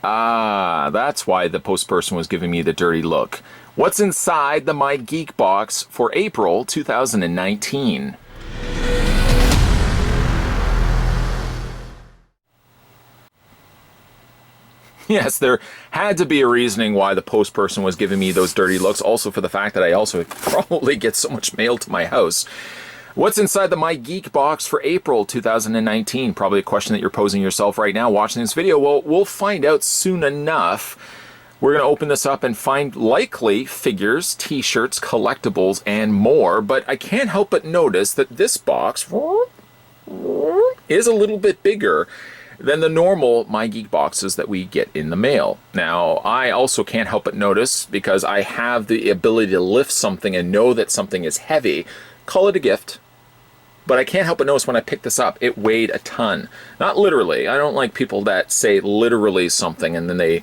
Ah, that's why the post person was giving me the dirty look. What's inside the My Geek box for April 2019? Yes, there had to be a reasoning why the post person was giving me those dirty looks, also for the fact that I also probably get so much mail to my house. What's inside the My Geek box for April 2019? Probably a question that you're posing yourself right now watching this video. Well, we'll find out soon enough. We're going to open this up and find likely figures, t-shirts, collectibles, and more. But I can't help but notice that this box is a little bit bigger than the normal My Geek boxes that we get in the mail. Now, I also can't help but notice, because I have the ability to lift something and know that something is heavy, call it a gift. But I can't help but notice when I picked this up, it weighed a ton. Not literally. I don't like people that say literally something and then they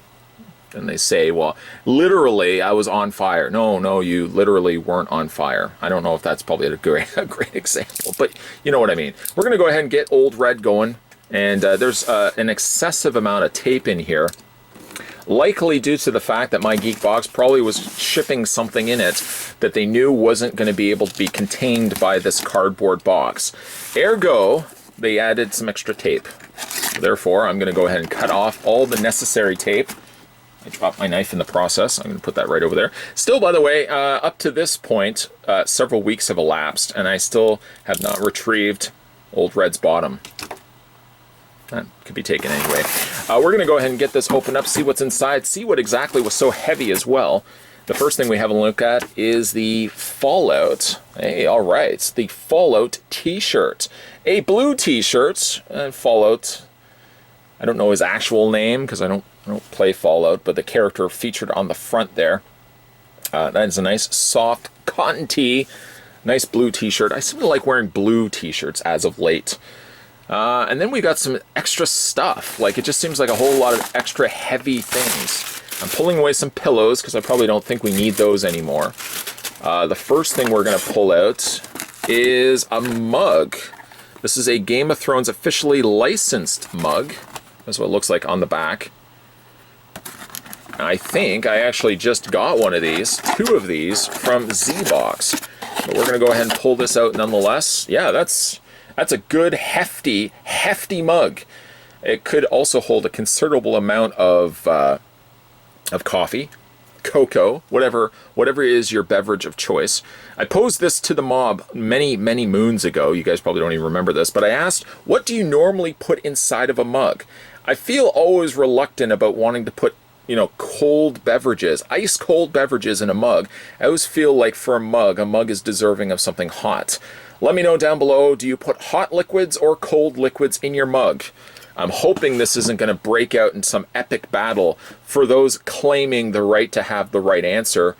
say, well, literally I was on fire. No, you literally weren't on fire. I don't know if that's probably a great example, but you know what I mean. We're going to go ahead and get Old Red going. And there's an excessive amount of tape in here, likely due to the fact that My Geek box probably was shipping something in it that they knew wasn't going to be able to be contained by this cardboard box. Ergo, they added some extra tape. Therefore, I'm going to go ahead and cut off all the necessary tape. I dropped my knife in the process. I'm going to put that right over there. Still, by the way, up to this point, several weeks have elapsed, and I still have not retrieved Old Red's bottom. That could be taken anyway. We're going to go ahead and get this opened up, see what's inside, see what exactly was so heavy as well. The first thing we have a look at is the Fallout. Hey, all right, the Fallout t-shirt. A blue t-shirt. Fallout, I don't know his actual name because I don't play Fallout, but the character featured on the front there. That is a nice soft cotton tee. Nice blue t-shirt. I seem to like wearing blue t-shirts as of late. And then we got some extra stuff. Like, it just seems like a whole lot of extra heavy things. I'm pulling away some pillows because I probably don't think we need those anymore. The first thing we're going to pull out is a mug. This is a Game of Thrones officially licensed mug. That's what it looks like on the back. I think I actually just got one of these, 2 of these, from Z-Box. But we're going to go ahead and pull this out nonetheless. Yeah, that's a good, hefty mug. It could also hold a considerable amount of coffee, cocoa, whatever is your beverage of choice. I posed this to the mob many moons ago. You guys probably don't even remember this, but I asked, what do you normally put inside of a mug? I feel always reluctant about wanting to put, cold beverages, ice cold beverages in a mug. I always feel like for a mug is deserving of something hot. Let me know down below, do you put hot liquids or cold liquids in your mug? I'm hoping this isn't going to break out in some epic battle for those claiming the right to have the right answer.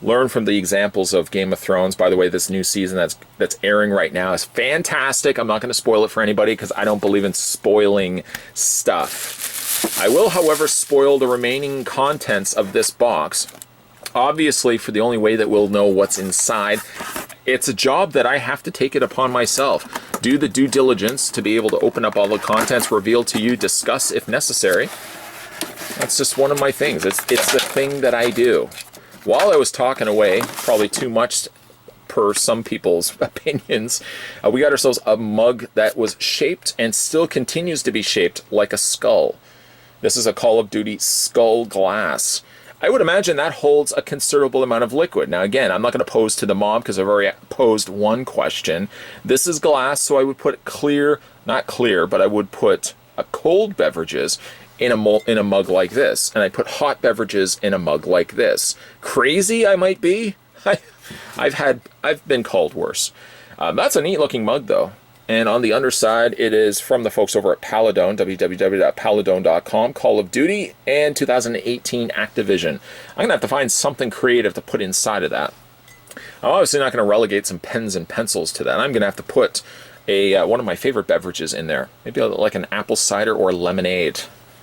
Learn from the examples of Game of Thrones. By the way, this new season that's airing right now is fantastic. I'm not going to spoil it for anybody because I don't believe in spoiling stuff. I will, however, spoil the remaining contents of this box. Obviously, for the only way that we'll know what's inside, it's a job that I have to take it upon myself. Do the due diligence to be able to open up all the contents, reveal to you, discuss if necessary. That's just one of my things. It's the thing that I do. While I was talking away, probably too much per some people's opinions, we got ourselves a mug that was shaped and still continues to be shaped like a skull. This is a Call of Duty skull glass. I would imagine that holds a considerable amount of liquid. Now again, I'm not going to pose to the mob because I've already posed one question. This is glass, so I would put not clear, but I would put a cold beverages in a mug like this, and I put hot beverages in a mug like this. Crazy I might be. I've been called worse. That's a neat looking mug though. And on the underside, it is from the folks over at Paladone, www.paladone.com, Call of Duty, and 2018 Activision. I'm going to have to find something creative to put inside of that. I'm obviously not going to relegate some pens and pencils to that. I'm going to have to put one of my favorite beverages in there. Maybe like an apple cider or lemonade.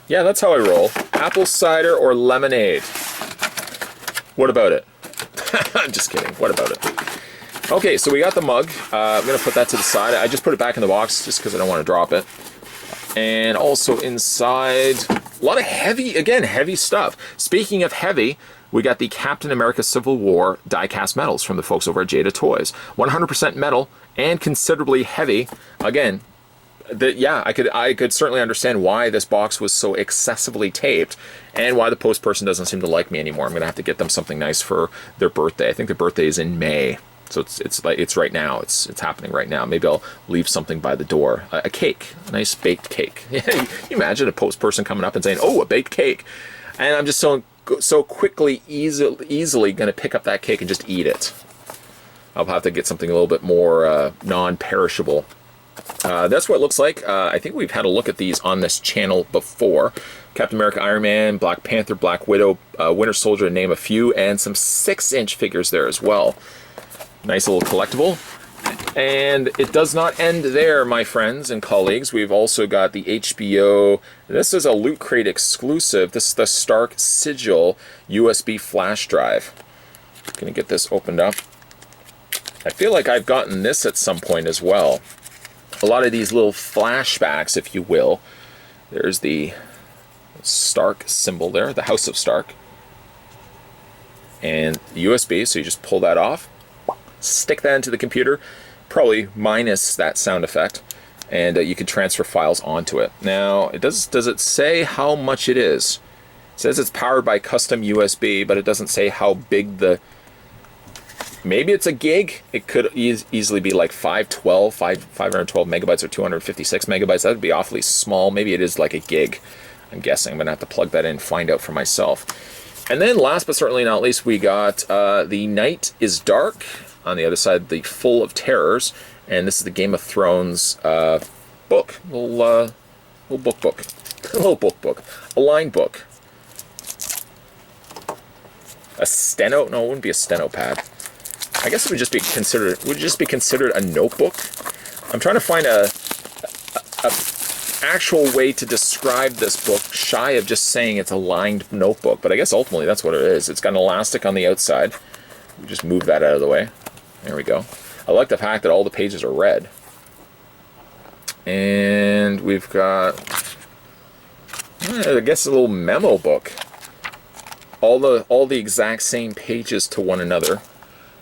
Yeah, that's how I roll. Apple cider or lemonade. What about it? I'm just kidding. What about it? Okay, so we got the mug. I'm going to put that to the side. I just put it back in the box just because I don't want to drop it. And also inside, A lot of heavy, again, heavy stuff. Speaking of heavy, we got the Captain America Civil War die-cast medals from the folks over at Jada Toys. 100% metal and considerably heavy. Again, yeah, I could certainly understand why this box was so excessively taped and why the post person doesn't seem to like me anymore. I'm going to have to get them something nice for their birthday. I think their birthday is in May. So it's right now. It's happening right now. Maybe I'll leave something by the door. A cake, a nice baked cake. You imagine a post person coming up and saying, "Oh, a baked cake," and I'm just so quickly, easily going to pick up that cake and just eat it. I'll have to get something a little bit more non-perishable. That's what it looks like. I think we've had a look at these on this channel before. Captain America, Iron Man, Black Panther, Black Widow, Winter Soldier, to name a few, and some 6-inch figures there as well. Nice little collectible. And it does not end there, my friends and colleagues. We've also got the HBO. This is a Loot Crate exclusive. This is the Stark Sigil USB flash drive. Gonna get this opened up. I feel like I've gotten this at some point as well. A lot of these little flashbacks, if you will. There's the Stark symbol there, the House of Stark. And the USB, so you just pull that off. Stick that into the computer, probably minus that sound effect, and you can transfer files onto it. Now, does it say how much it is? It says it's powered by custom USB, but it doesn't say how big the... Maybe it's a gig. It could easily be like 512 megabytes or 256 megabytes. That would be awfully small. Maybe it is like a gig. I'm guessing. I'm going to have to plug that in and find out for myself. And then last but certainly not least, we got The Night is Dark. On the other side, the Full of Terrors, and this is the Game of Thrones book, little book, a line book, a steno. No, it wouldn't be a steno pad. I guess it would just be considered. Would it just be considered a notebook? I'm trying to find a actual way to describe this book, shy of just saying it's a lined notebook. But I guess ultimately that's what it is. It's got an elastic on the outside. We just move that out of the way. There we go. I like the fact that all the pages are red. And we've got, I guess, a little memo book. All the exact same pages to one another.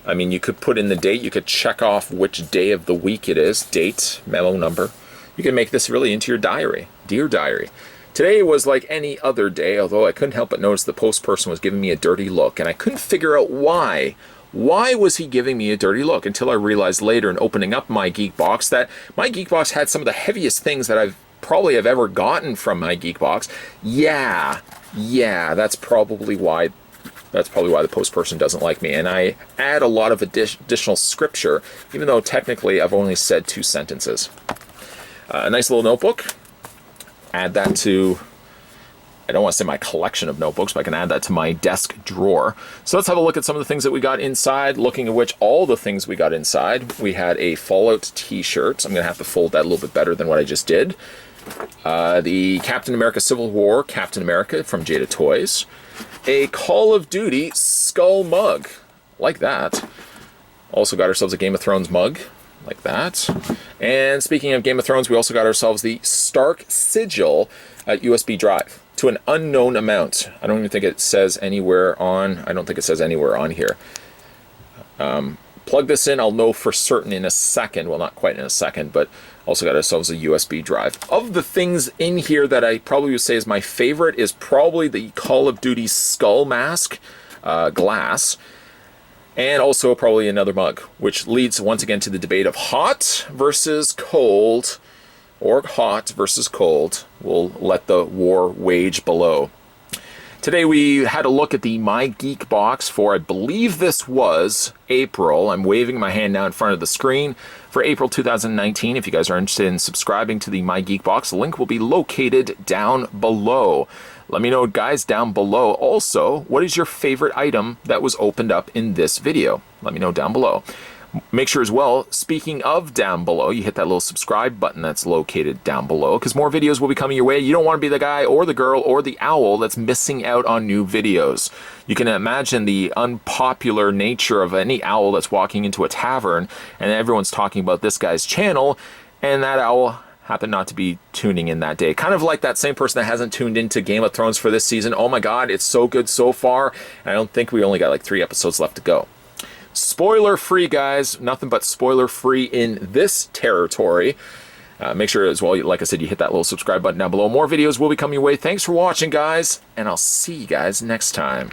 I mean, you could put in the date. You could check off which day of the week it is. Date, memo number. You can make this really into your diary. Dear Diary. Today was like any other day, although I couldn't help but notice the post person was giving me a dirty look, and I couldn't figure out why. Why was he giving me a dirty look? Until I realized later in opening up my Geek box that my Geek box had some of the heaviest things that I've probably have ever gotten from my Geek box. Yeah, that's probably why the post person doesn't like me. And I add a lot of additional scripture, even though technically I've only said 2 sentences. A nice little notebook. Add that to, I don't want to say my collection of notebooks, but I can add that to my desk drawer. So let's have a look at some of the things that we got inside, looking at which all the things we got inside. We had a Fallout t-shirt. I'm going to have to fold that a little bit better than what I just did. The Captain America Civil War Captain America from Jada Toys. A Call of Duty skull mug. Like that. Also got ourselves a Game of Thrones mug. Like that. And speaking of Game of Thrones, we also got ourselves the Stark Sigil USB drive to an unknown amount. I don't even think it says anywhere on, here. Plug this in, I'll know for certain in a second. Well, not quite in a second, but also got ourselves a USB drive. Of the things in here that I probably would say is my favorite is probably the Call of Duty skull mask glass. And also probably another mug, which leads once again to the debate of hot versus cold, or hot versus cold. We'll let the war wage below. Today we had a look at the My Geek box for, I believe this was April. I'm waving my hand now in front of the screen for April 2019. If you guys are interested in subscribing to the My Geek box, the link will be located down below. Let me know, guys, down below. Also, what is your favorite item that was opened up in this video? Let me know down below. Make sure as well, speaking of down below, you hit that little subscribe button that's located down below, because more videos will be coming your way. You don't want to be the guy or the girl or the owl that's missing out on new videos. You can imagine the unpopular nature of any owl that's walking into a tavern and everyone's talking about this guy's channel, and that owl happened not to be tuning in that day. Kind of like that same person that hasn't tuned into Game of Thrones for this season. Oh my god, it's so good so far. I don't think we only got like 3 episodes left to go. Spoiler free, guys. Nothing but spoiler free in this territory. Make sure as well, like I said, you hit that little subscribe button down below. More videos will be coming your way. Thanks for watching, guys, and I'll see you guys next time.